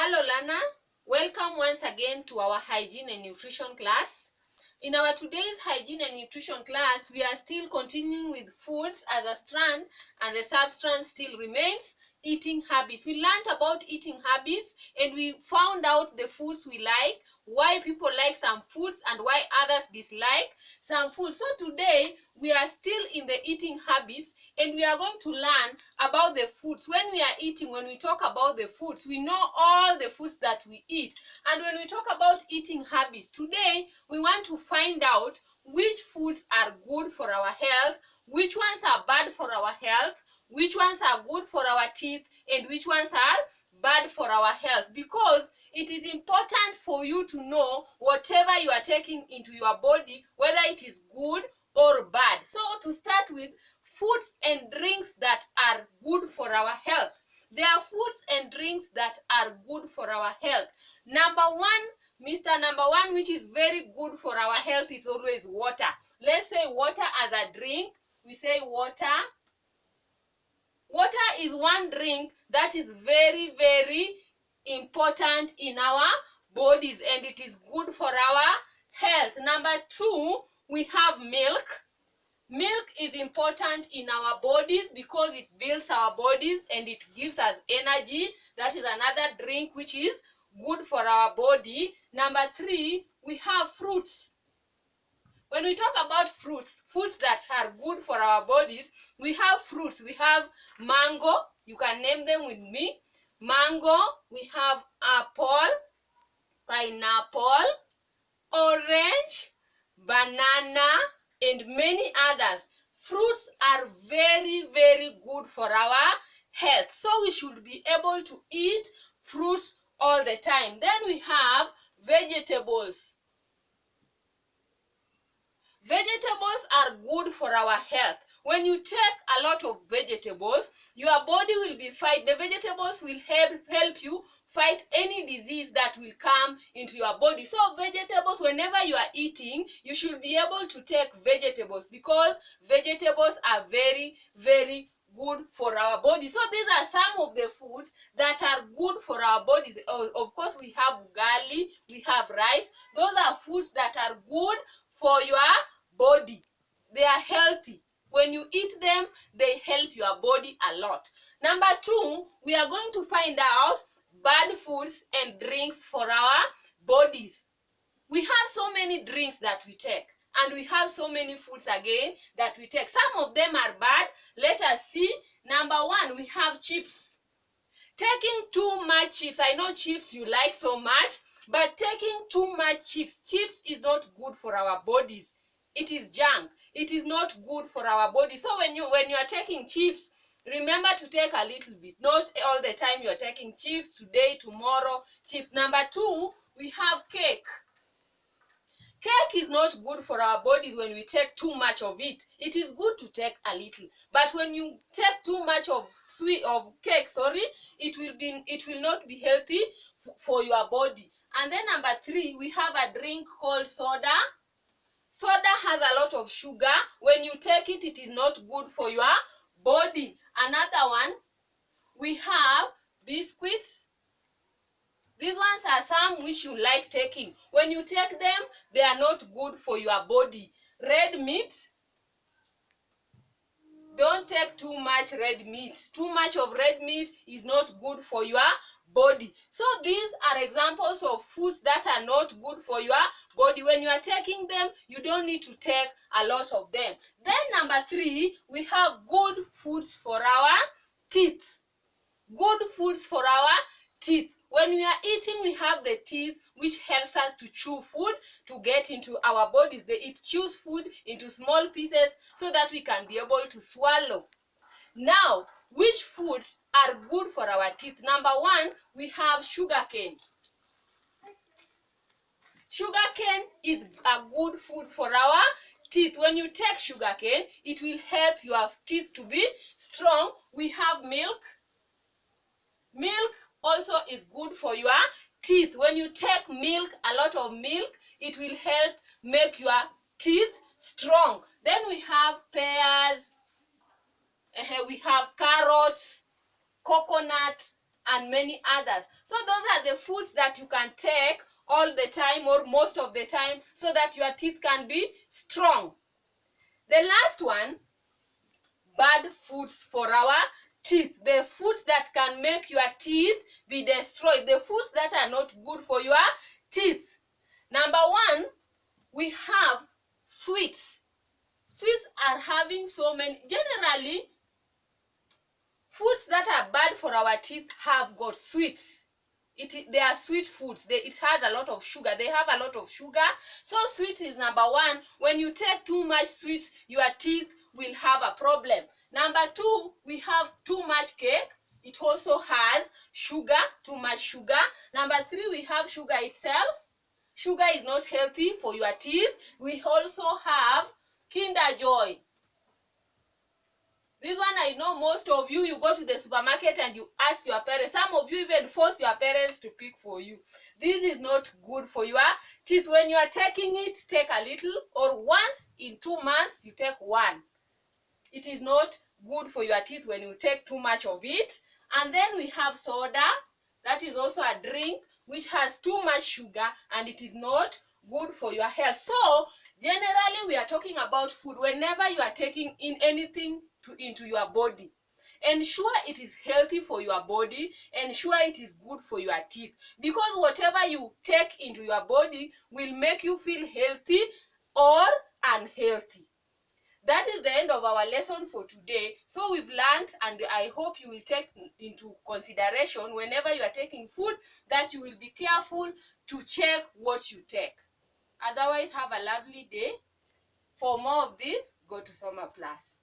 Hello learner, welcome once again to our hygiene and nutrition class. In our today's hygiene and nutrition class, we are still continuing with foods as a strand, and the sub-strand still remains eating habits. We learned about eating habits and we found out the foods we like, why people like some foods and why others dislike some foods. So today we are still in the eating habits and we are going to learn about the foods. When we are eating, when we talk about the foods, we know all the foods that we eat. And when we talk about eating habits, today we want to find out which foods are good for our health, which ones are bad for our health, which ones are good for our teeth, and which ones are bad for our health, because it is important for you to know whatever you are taking into your body, whether it is good or bad. So to start with, foods and drinks that are good for our health. There are foods and drinks that are good for our health. Number one, which is very good for our health, is always water. Let's say water as a drink. We say water. Water is one drink that is very, very important in our bodies and it is good for our health. Number two, we have milk. Milk is important in our bodies because it builds our bodies and it gives us energy. That is another drink which is good for our body. Number three, we have fruits. When we talk about fruits that are good for our bodies, we have fruits. We have mango. You can name them with me. Mango. We have apple, pineapple, orange, banana, and many others. Fruits are very, very good for our health. So we should be able to eat fruits all the time. Then we have vegetables. Vegetables are good for our health. When you take a lot of vegetables, your body will be fight. The vegetables will help you fight any disease that will come into your body. So vegetables, whenever you are eating, you should be able to take vegetables because vegetables are very, very good for our body. So these are some of the foods that are good for our bodies. Of course, we have ugali, we have rice. Those are foods that are good for your body. They are healthy. When you eat them, they help your body a lot. Number two, we are going to find out bad foods and drinks for our bodies. We have so many drinks that we take, and we have so many foods again that we take. Some of them are bad. Let us see. Number one, we have chips. Taking too much chips. I know chips you like so much, but taking too much chips is not good for our bodies. It is junk. It is not good for our body. So when you are taking chips, remember to take a little bit. Not all the time you are taking chips, today, tomorrow, chips. Number two, we have cake. Cake is not good for our bodies when we take too much of it. It is good to take a little. But when you take too much of cake, it will not be healthy for your body. And then number three, we have a drink called soda. Soda has a lot of sugar. When you take it, it is not good for your body. Another one, we have biscuits. These ones are some which you like taking. When you take them, they are not good for your body. Red meat. Don't take too much red meat. Too much of red meat is not good for your body. So these are examples of foods that are not good for your body. When you are taking them, you don't need to take a lot of them. Then number three, we have good foods for our teeth. Good foods for our teeth. When we are eating, we have the teeth which helps us to chew food to get into our bodies. It chews food into small pieces so that we can be able to swallow. Now, which foods are good for our teeth? Number one, we have sugarcane. Sugarcane is a good food for our teeth. When you take sugarcane, it will help your teeth to be strong. We have milk. Milk also is good for your teeth. When you take milk, a lot of milk, it will help make your teeth strong. Then we have pears, we have carrots, coconut, and many others. So those are the foods that you can take all the time or most of the time so that your teeth can be strong. The last one, bad foods for our teeth. The foods that can make your teeth be destroyed. The foods that are not good for your teeth. Number one, we have sweets. Sweets are having so many. Generally, foods that are bad for our teeth have got sweets. They are sweet foods. It has a lot of sugar. They have a lot of sugar. So sweets is number one. When you take too much sweets, your teeth will have a problem. Number two, we have too much cake. It also has sugar, too much sugar. Number three, we have sugar itself. Sugar is not healthy for your teeth. We also have Kinder Joy. This one, I know most of you, you go to the supermarket and you ask your parents. Some of you even force your parents to pick for you. This is not good for your teeth. When you are taking it, take a little, or once in 2 months, you take one. It is not good for your teeth when you take too much of it. And then we have soda. That is also a drink which has too much sugar, and it is not good for your health. So generally we are talking about food. Whenever you are taking in anything into your body, ensure it is healthy for your body, ensure it is good for your teeth, because whatever you take into your body will make you feel healthy or unhealthy. That is the end of our lesson for today. So we've learned, and I hope you will take into consideration whenever you are taking food that you will be careful to check what you take. Otherwise, have a lovely day. For more of this, go to Soma Plus.